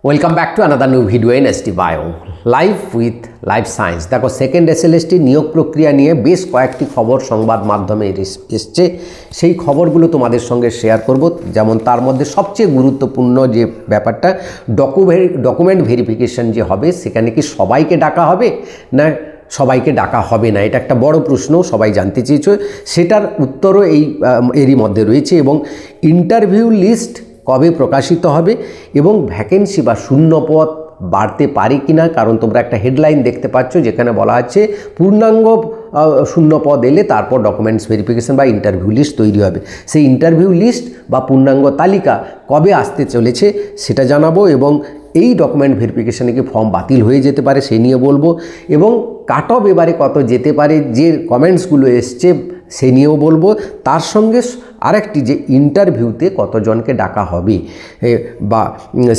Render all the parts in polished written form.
Welcome back to another new video in ST bio live with life science. দেখো, second SLST নিয়োগ প্রক্রিয়া নিয়ে বেশ কয়েকটি খবর সংবাদ মাধ্যমে এসছে। সেই খবরগুলো তোমাদের সঙ্গে শেয়ার করব। যেমন তার মধ্যে সবচেয়ে গুরুত্বপূর্ণ যে ব্যাপারটা, ডকুমেন্ট ভেরিফিকেশন যে হবে, সেখানে কি সবাইকে ডাকা হবে না সবাইকে ডাকা হবে না, এটা একটা বড় প্রশ্ন, সবাই জানতে চেয়েছে। সেটার উত্তরও এরই মধ্যে রয়েছে। এবং ইন্টারভিউ লিস্ট কবে প্রকাশিত হবে এবং ভ্যাকেন্সি বা শূন্যপদ বাড়তে পারে কিনা, কারণ তোমরা একটা হেডলাইন দেখতে পাচ্ছ যেখানে বলা আছে পূর্ণাঙ্গ শূন্যপদ এলে তারপর ডকুমেন্টস ভেরিফিকেশন বা ইন্টারভিউ লিস্ট তৈরি হবে। সেই ইন্টারভিউ লিস্ট বা পূর্ণাঙ্গ তালিকা কবে আসতে চলেছে সেটা জানাবো। এবং এই ডকুমেন্ট ভেরিফিকেশানে কি ফর্ম বাতিল হয়ে যেতে পারে সে নিয়ে বলবো। এবং কাট অফ এবারে কত যেতে পারে, যে কমেন্টসগুলো এসছে সে নিয়েও বলবো। তার সঙ্গে আরেকটি যে ইন্টারভিউতে কতজনকে ডাকা হবে বা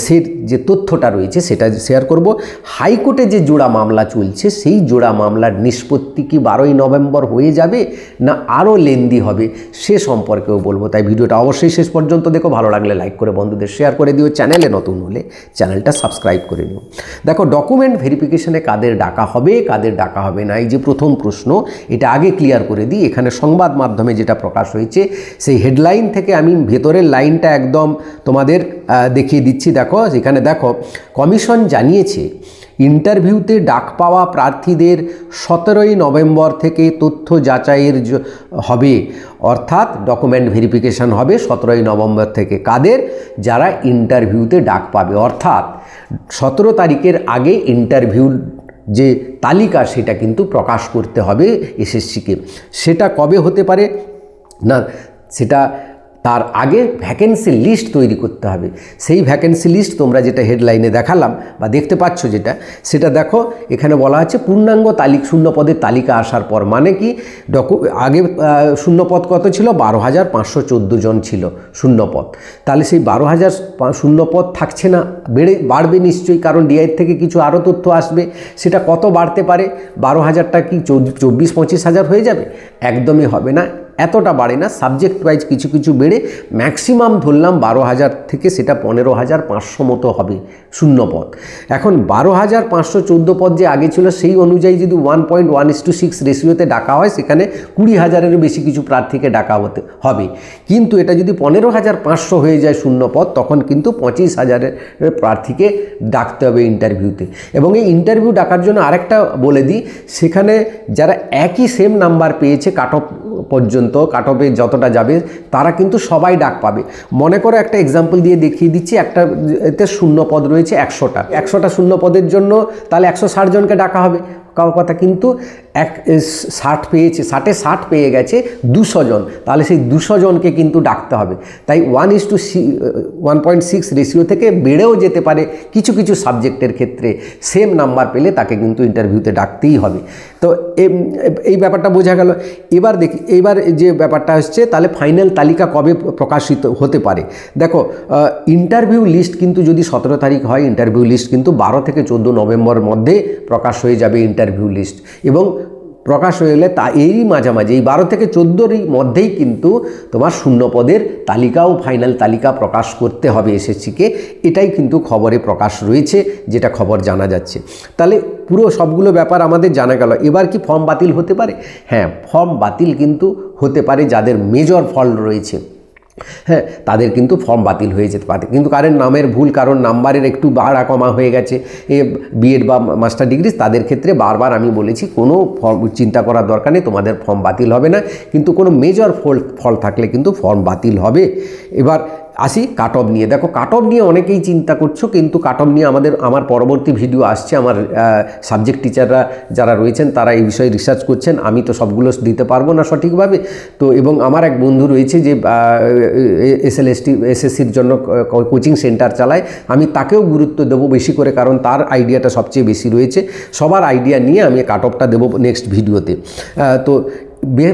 সে যে তথ্যটা রয়েছে সেটা শেয়ার করব। হাইকোর্টে যে জোড়া মামলা চলছে, সেই জোড়া মামলার নিষ্পত্তি কি 12ই নভেম্বর হয়ে যাবে না আরও লেন্দি হবে সে সম্পর্কেও বলবো। তাই ভিডিওটা অবশ্যই শেষ পর্যন্ত দেখো। ভালো লাগলে লাইক করে বন্ধুদের শেয়ার করে দিও। চ্যানেলে নতুন হলে চ্যানেলটা সাবস্ক্রাইব করে নিও। দেখো, ডকুমেন্ট ভেরিফিকেশনে কাদের ডাকা হবে কাদের ডাকা হবে না, এই যে প্রথম প্রশ্ন, এটা আগে ক্লিয়ার করে দিই। এখানে সংবাদ মাধ্যমে যেটা প্রকাশ হয়েছে সেই হেডলাইন থেকে আমি ভেতরের লাইনটা একদম তোমাদের দেখিয়ে দিচ্ছি। দেখো, এখানে দেখো, কমিশন জানিয়েছে ইন্টারভিউতে ডাক পাওয়া প্রার্থীদের 17ই নভেম্বর থেকে তথ্য যাচাইয়ের হবে, অর্থাৎ ডকুমেন্ট ভেরিফিকেশন হবে 17ই নভেম্বর থেকে। কাদের? যারা ইন্টারভিউতে ডাক পাবে, অর্থাৎ 17 তারিখের আগে ইন্টারভিউ যে তালিকা সেটা কিন্তু প্রকাশ করতে হবে এসএসসিকে। সেটা কবে হতে পারে না, সেটা তার আগে ভ্যাকেন্সি লিস্ট তৈরি করতে হবে। সেই ভ্যাকেন্সি লিস্ট তোমরা যেটা হেডলাইনে দেখালাম বা দেখতে পাচ্ছ যেটা, সেটা দেখো এখানে বলা আছে পূর্ণাঙ্গ শূন্যপদের তালিকা আসার পর। মানে কি, আগে শূন্যপদ কত ছিল? 12,514 জন ছিল শূন্যপদ। তাহলে সেই 12,000 শূন্যপদ থাকছে না, বাড়বে নিশ্চয়ই, কারণ ডিআই থেকে কিছু আরও তথ্য আসবে। সেটা কত বাড়তে পারে? 12,000টা কি 24-25 হাজার হয়ে যাবে? একদমই হবে না, এতটা বাড়ে না। সাবজেক্ট ওয়াইজ কিছু কিছু বেড়ে ম্যাক্সিমাম ধরলাম 12,000 থেকে সেটা 15,500 মতো হবে শূন্যপদ। এখন 12,514 পদ যে আগে ছিল সেই অনুযায়ী যদি 1.1:6 রেশিওতে ডাকা হয়, সেখানে 20,000-এরও বেশি কিছু প্রার্থীকে ডাকা হবে। কিন্তু এটা যদি 15,500 হয়ে যায় শূন্যপদ, তখন কিন্তু 25,000-এর প্রার্থীকে ডাকতে হবে ইন্টারভিউতে। এবং এই ইন্টারভিউ ডাকার জন্য আরেকটা বলে দিই, সেখানে যারা একই সেম নাম্বার পেয়েছে কাট অফ পর্যন্ত, কাট অফে যতটা যাবে তারা কিন্তু সবাই ডাক পাবে। মনে করো একটা এক্সাম্পল দিয়ে দেখিয়ে দিচ্ছি, একটা এতে শূন্যপদ রয়েছে 100টা শূন্যপদের জন্য, তাহলে 160 জনকে ডাকা হবে কথা। কিন্তু 60 পেয়েছে, 60 পেয়ে গেছে 200 জন, তাহলে সেই 200 জনকে কিন্তু ডাকতে হবে। তাই 1:6 রেশিও থেকে বেড়েও যেতে পারে কিছু কিছু সাবজেক্টের ক্ষেত্রে। সেম নাম্বার পেলে তাকে কিন্তু ইন্টারভিউতে ডাকতেই হবে। তো এই ব্যাপারটা বোঝা গেল। এবার দেখি, এইবার যে ব্যাপারটা আসছে, তাহলে ফাইনাল তালিকা কবে প্রকাশিত হতে পারে। দেখো, ইন্টারভিউ লিস্ট কিন্তু যদি 17 তারিখ হয়, ইন্টারভিউ লিস্ট কিন্তু 12 থেকে 14 নভেম্বর মধ্যে প্রকাশ হয়ে যাবে ইন্টারভিউ লিস্ট। এবং প্রকাশ হয়ে গেলে এরই মাঝামাঝি এই 12 থেকে 14-র মধ্যেই কিন্তু তোমার শূন্যপদের তালিকাও ফাইনাল তালিকা প্রকাশ করতে হবে এসএসসিকে। এটাই কিন্তু খবরে প্রকাশ রয়েছে, যেটা খবর জানা যাচ্ছে। তাহলে পুরো সবগুলো ব্যাপার আমাদের জানা গেল। এবার কি ফর্ম বাতিল হতে পারে? হ্যাঁ, ফর্ম বাতিল কিন্তু হতে পারে। যাদের মেজর ফল্ট রয়েছে, হ্যাঁ, তাদের কিন্তু ফর্ম বাতিল হয়ে যেতে পারে। কিন্তু কারণ নামের ভুল, কারণ নাম্বারের একটু বাড়া কমা হয়ে গেছে বিএড বা মাস্টার ডিগ্রি, তাদের ক্ষেত্রে বারবার আমি বলেছি কোনো ফর্ম চিন্তা করার দরকার নেই, তোমাদের ফর্ম বাতিল হবে না। কিন্তু কোনো মেজর ফল্ট থাকলে কিন্তু ফর্ম বাতিল হবে। এবার আসি কাট অফ নিয়ে। দেখো, কাট অফ নিয়ে অনেকেই চিন্তা করছো, কিন্তু কাট অফ নিয়ে আমার পরবর্তী ভিডিও আসছে। আমার সাবজেক্ট টিচাররা যারা রয়েছেন তারা এই বিষয়ে রিসার্চ করছেন, আমি তো সবগুলো দিতে পারবো না সঠিকভাবে। তো এবং আমার এক বন্ধু রয়েছে যে এসএসসির জন্য কোচিং সেন্টার চালায়, আমি তাকেও গুরুত্ব দেবো বেশি করে, কারণ তার আইডিয়াটা সবচেয়ে বেশি রয়েছে। সবার আইডিয়া নিয়ে আমি কাট অফটা দেবো নেক্সট ভিডিওতে। তো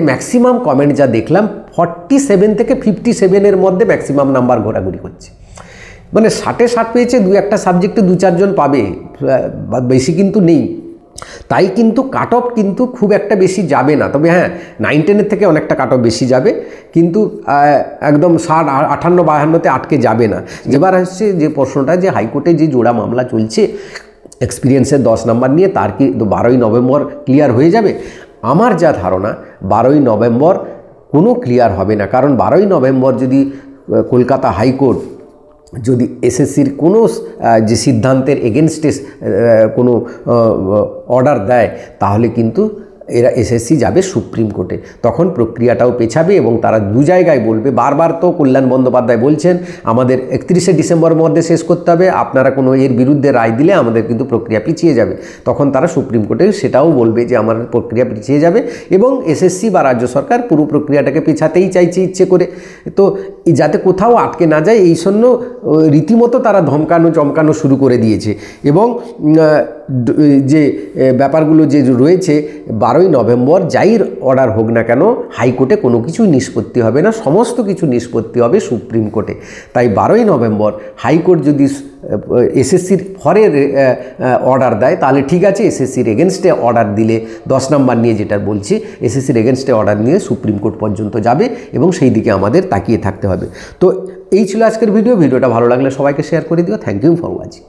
ম্যাক্সিমাম কমেন্ট যা দেখলাম 47 থেকে 57-এর মধ্যে ম্যাক্সিমাম নাম্বার ঘোরাঘুরি করছে। মানে 60 পেয়েছে, 2-1টা সাবজেক্টে 2-4 জন পাবে, বেশি কিন্তু নেই। তাই কিন্তু কাট অফ কিন্তু খুব একটা বেশি যাবে না, তবে হ্যাঁ 9-10 থেকে অনেকটা কাট অফ বেশি যাবে, কিন্তু একদম 58-52-তে আটকে যাবে না। এবার আসছে যে প্রশ্নটা, যে হাইকোর্টে যে জোড়া মামলা চলছে এক্সপিরিয়েন্সের 10 নাম্বার নিয়ে, তার কি 12ই নভেম্বর ক্লিয়ার হয়ে যাবে? আমার যা ধারণা 12ই নভেম্বর কোনো ক্লিয়ার হবে না, কারণ 12ই নভেম্বর যদি কলকাতা হাইকোর্ট যদি এসএসসির কোনো যে সিদ্ধান্তের এগেনস্টে কোনো অর্ডার দেয়, তাহলে কিন্তু এরা এসএসসি যাবে সুপ্রিম কোর্টে, তখন প্রক্রিয়াটাও পেছাবে এবং তারা দু জায়গায় বলবে। বারবার তো কল্যাণ বন্দ্যোপাধ্যায় বলছেন আমাদের 31শে ডিসেম্বরের মধ্যে শেষ করতে হবে, আপনারা কোনো এর বিরুদ্ধে রায় দিলে আমাদের কিন্তু প্রক্রিয়া পিছিয়ে যাবে। তখন তারা সুপ্রিম কোর্টে সেটাও বলবে যে আমাদের প্রক্রিয়া পিছিয়ে যাবে, এবং এসএসসি বা রাজ্য সরকার পুরো প্রক্রিয়াটাকে পেছাতেই চাইছে ইচ্ছে করে। তো যাতে কোথাও আটকে না যায় এই জন্য রীতিমতো তারা ধমকানো চমকানো শুরু করে দিয়েছে। এবং যে ব্যাপারগুলো যে রয়েছে, 12ই নভেম্বর যাই অর্ডার হোক না কেন হাইকোর্টে কোনো কিছুই নিষ্পত্তি হবে না, সমস্ত কিছু নিষ্পত্তি হবে সুপ্রিম কোর্টে। তাই 12ই নভেম্বর হাইকোর্ট যদি এসএসসির ফরের অর্ডার দেয় তাহলে ঠিক আছে, এসএসসির এগেনস্টে অর্ডার দিলে 10 নাম্বার নিয়ে যেটা বলছি, এসএসসির এগেনস্টে অর্ডার নিয়ে সুপ্রিম কোর্ট পর্যন্ত যাবে এবং সেই দিকে আমাদের তাকিয়ে থাকতে হবে। তো এই ছিল আজকের ভিডিওটা ভালো লাগলে সবাইকে শেয়ার করে দিও। Thank you for watching.